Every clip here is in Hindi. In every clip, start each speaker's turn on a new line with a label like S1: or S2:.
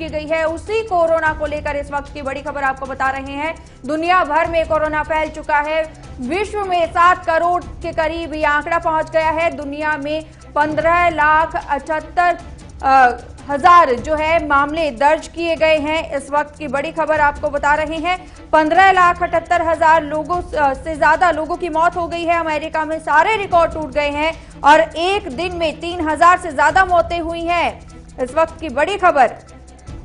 S1: की गई है। उसी कोरोना को लेकर इस वक्त की बड़ी खबर आपको बता रहे हैं। दुनिया भर में कोरोना फैल चुका है। विश्व में 7 करोड़ के करीब ये आंकड़ा पहुंच गया है। दुनिया में 15,78,000 जो है मामले दर्ज किए गए हैं। इस वक्त की बड़ी खबर आपको बता रहे हैं। 15,78,000 लोगों से ज्यादा लोगों की मौत हो गई है। अमेरिका में सारे रिकॉर्ड टूट गए हैं और एक दिन में 3,000 से ज्यादा मौतें हुई हैं। इस वक्त की बड़ी खबर।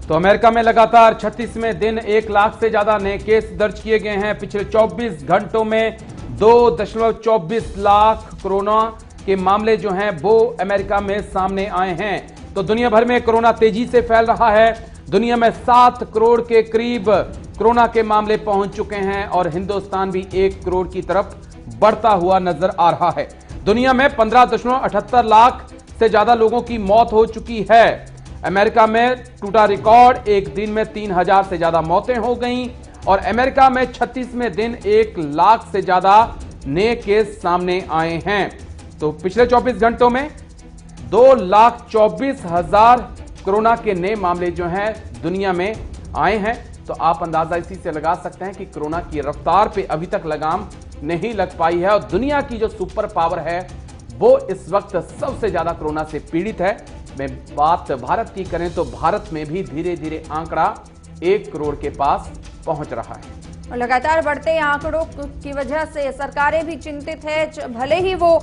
S2: तो अमेरिका में लगातार 36वें दिन 1 लाख से ज्यादा नए केस दर्ज किए गए हैं। पिछले 24 घंटों में 2.24 लाख कोरोना के मामले जो हैं वो अमेरिका में सामने आए हैं। तो दुनिया भर में कोरोना तेजी से फैल रहा है। दुनिया में 7 करोड़ के करीब कोरोना के मामले पहुंच चुके हैं और हिंदुस्तान भी 1 करोड़ की तरफ बढ़ता हुआ नजर आ रहा है। दुनिया में 15.78 लाख से ज्यादा लोगों की मौत हो चुकी है। अमेरिका में टूटा रिकॉर्ड, एक दिन में 3,000 से ज्यादा मौतें हो गईं और अमेरिका में 36वें दिन 1 लाख से ज्यादा नए केस सामने आए हैं। तो पिछले 24 घंटों में 2,24,000 कोरोना के नए मामले जो हैं दुनिया में आए हैं। तो आप अंदाजा इसी से लगा सकते हैं कि कोरोना की रफ्तार पे अभी तक लगाम नहीं लग पाई है और दुनिया की जो सुपर पावर है वो इस वक्त सबसे ज्यादा कोरोना से पीड़ित है। मैं बात भारत की करें तो भारत में भी धीरे धीरे आंकड़ा 1 करोड़ के पास पहुंच रहा है
S1: और लगातार बढ़ते आंकड़ों की वजह से सरकारें भी चिंतित है। भले ही वो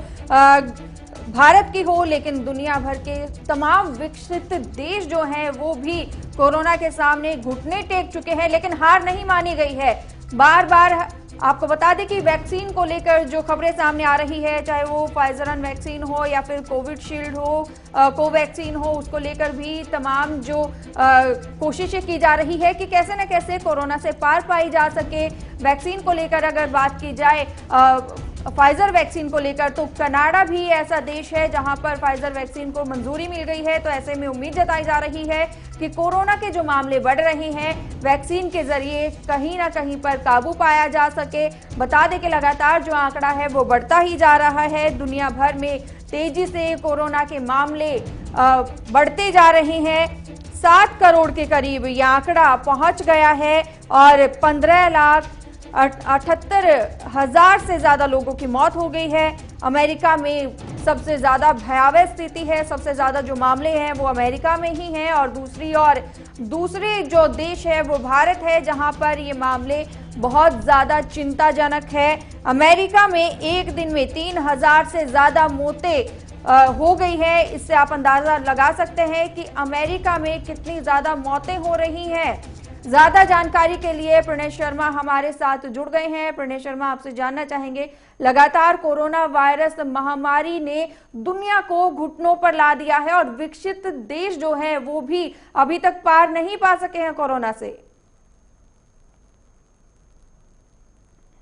S1: भारत की हो, लेकिन दुनिया भर के तमाम विकसित देश जो हैं वो भी कोरोना के सामने घुटने टेक चुके हैं, लेकिन हार नहीं मानी गई है। बार बार आपको बता दें कि वैक्सीन को लेकर जो खबरें सामने आ रही है, चाहे वो फाइजर वैक्सीन हो या फिर कोविशील्ड हो, कोवैक्सीन हो, उसको लेकर भी तमाम जो कोशिशें की जा रही है कि कैसे न कैसे कोरोना से पार पाई जा सके। वैक्सीन को लेकर अगर बात की जाए, फाइजर वैक्सीन को लेकर, तो कनाडा भी ऐसा देश है जहां पर फाइजर वैक्सीन को मंजूरी मिल गई है। तो ऐसे में उम्मीद जताई जा रही है कि कोरोना के जो मामले बढ़ रहे हैं वैक्सीन के जरिए कहीं ना कहीं पर काबू पाया जा सके। बता दें कि लगातार जो आंकड़ा है वो बढ़ता ही जा रहा है। दुनिया भर में तेजी से कोरोना के मामले बढ़ते जा रहे हैं। 7 करोड़ के करीब ये आंकड़ा पहुंच गया है और 15,78,000 से ज्यादा लोगों की मौत हो गई है। अमेरिका में सबसे ज्यादा भयावह स्थिति है। सबसे ज्यादा जो मामले हैं वो अमेरिका में ही हैं और दूसरे जो देश है वो भारत है, जहां पर ये मामले बहुत ज्यादा चिंताजनक है। अमेरिका में एक दिन में 3,000 से ज्यादा मौतें हो गई है। इससे आप अंदाजा लगा सकते हैं कि अमेरिका में कितनी ज्यादा मौतें हो रही हैं। ज्यादा जानकारी के लिए प्रणय शर्मा हमारे साथ जुड़ गए हैं। प्रणय शर्मा, आपसे जानना चाहेंगे, लगातार कोरोना वायरस महामारी ने दुनिया को घुटनों पर ला दिया है और विकसित देश जो हैं वो भी अभी तक पार नहीं पा सके हैं कोरोना से।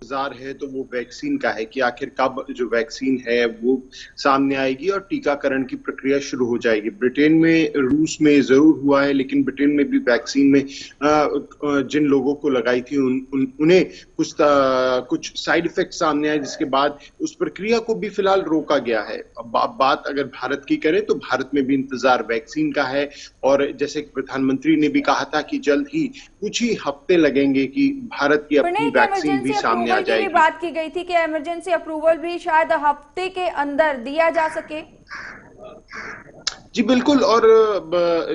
S3: इंतजार है तो वो वैक्सीन का है कि आखिर कब जो वैक्सीन है वो सामने आएगी और टीकाकरण की प्रक्रिया शुरू हो जाएगी। ब्रिटेन में, रूस में जरूर हुआ है, लेकिन ब्रिटेन में भी वैक्सीन में जिन लोगों को लगाई थी उन्हें कुछ साइड इफेक्ट सामने आए, जिसके बाद उस प्रक्रिया को भी फिलहाल रोका गया है। अब बात अगर भारत की करें तो भारत में भी इंतजार वैक्सीन का है और जैसे प्रधानमंत्री ने भी कहा था कि जल्द ही कुछ ही हफ्ते लगेंगे कि भारत की अपनी वैक्सीन भी सामने आ जाएगी।
S1: बात की गई थी कि इमरजेंसी अप्रूवल भी शायद हफ्ते के अंदर दिया जा सके।
S3: जी बिल्कुल, और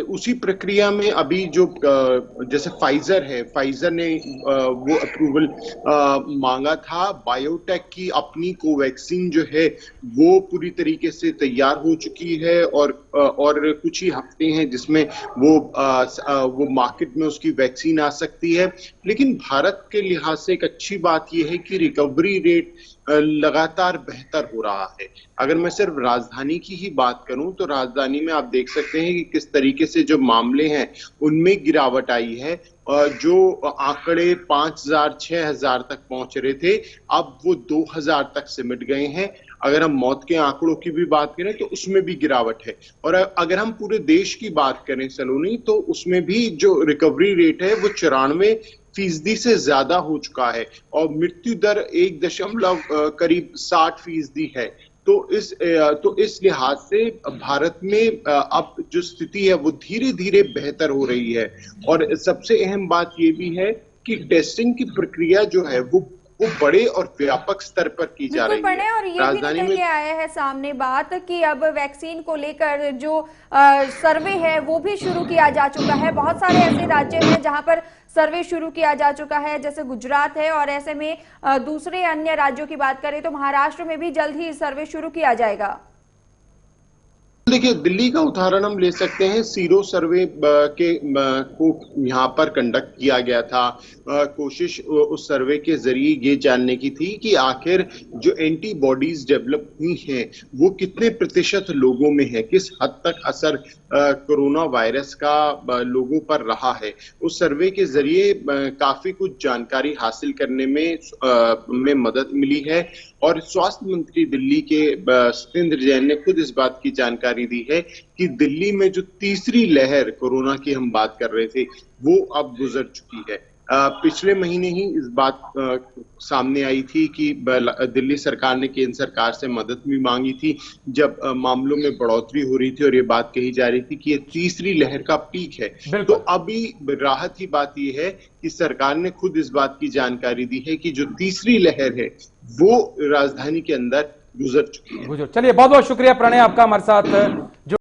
S3: उसी प्रक्रिया में अभी जो जैसे फाइजर है, फाइजर ने वो अप्रूवल मांगा था। बायोटेक की अपनी कोवैक्सीन जो है वो पूरी तरीके से तैयार हो चुकी है और कुछ ही हफ्ते हैं जिसमें वो मार्केट में उसकी वैक्सीन आ सकती है। लेकिन भारत के लिहाज से एक अच्छी बात यह है कि रिकवरी रेट लगातार बेहतर हो रहा है। अगर मैं सिर्फ राजधानी की ही बात करूं तो राजधानी में आप देख सकते हैं कि किस तरीके से जो मामले हैं उनमें गिरावट आई है। जो आंकड़े 5,000 6,000 तक पहुंच रहे थे, अब वो 2,000 तक सिमट गए हैं। अगर हम मौत के आंकड़ों की भी बात करें तो उसमें भी गिरावट है। और अगर हम पूरे देश की बात करें सलोनी, तो उसमें भी जो रिकवरी रेट है वो 94% से ज्यादा हो चुका है और मृत्यु दर 1 दशमलव करीब 60% है। तो इस लिहाज से भारत में अब जो स्थिति है वो धीरे धीरे बेहतर हो रही है। और सबसे अहम बात ये भी है कि टेस्टिंग की प्रक्रिया जो है वो बड़े और व्यापक स्तर पर की जा रही है।
S1: और ये भी निकल के आया है सामने बात कि अब वैक्सीन को लेकर जो सर्वे है वो भी शुरू किया जा चुका है। बहुत सारे ऐसे राज्य हैं जहां पर सर्वे शुरू किया जा चुका है, जैसे गुजरात है, और ऐसे में दूसरे अन्य राज्यों की बात करें तो महाराष्ट्र में भी जल्द ही सर्वे शुरू किया जाएगा।
S3: देखिए, दिल्ली का उदाहरण हम ले सकते हैं। सीरो सर्वे को यहाँ पर कंडक्ट किया गया था। कोशिश उस सर्वे के जरिए ये जानने की थी कि आखिर जो एंटीबॉडीज डेवलप हुई हैं वो कितने प्रतिशत लोगों में है, किस हद तक असर कोरोना वायरस का लोगों पर रहा है। उस सर्वे के जरिए काफी कुछ जानकारी हासिल करने में मदद मिली है। और स्वास्थ्य मंत्री दिल्ली के सत्येंद्र जैन ने खुद इस बात की जानकारी दी है कि दिल्ली में जो तीसरी लहर कोरोना की हम बात कर रहे थे वो अब गुजर चुकी है। पिछले महीने ही इस बात सामने आई थी कि दिल्ली सरकार ने केंद्र सरकार से मदद भी मांगी थी जब मामलों में बढ़ोतरी हो रही थी और ये बात कही जा रही थी कि ये तीसरी लहर का पीक है। तो अभी राहत की बात ये है कि सरकार ने खुद इस बात की जानकारी दी है कि जो तीसरी लहर है वो राजधानी के अंदर गुजर चुकी है।
S2: चलिए, बहुत बहुत शुक्रिया प्रणय आपका हमारे साथ जो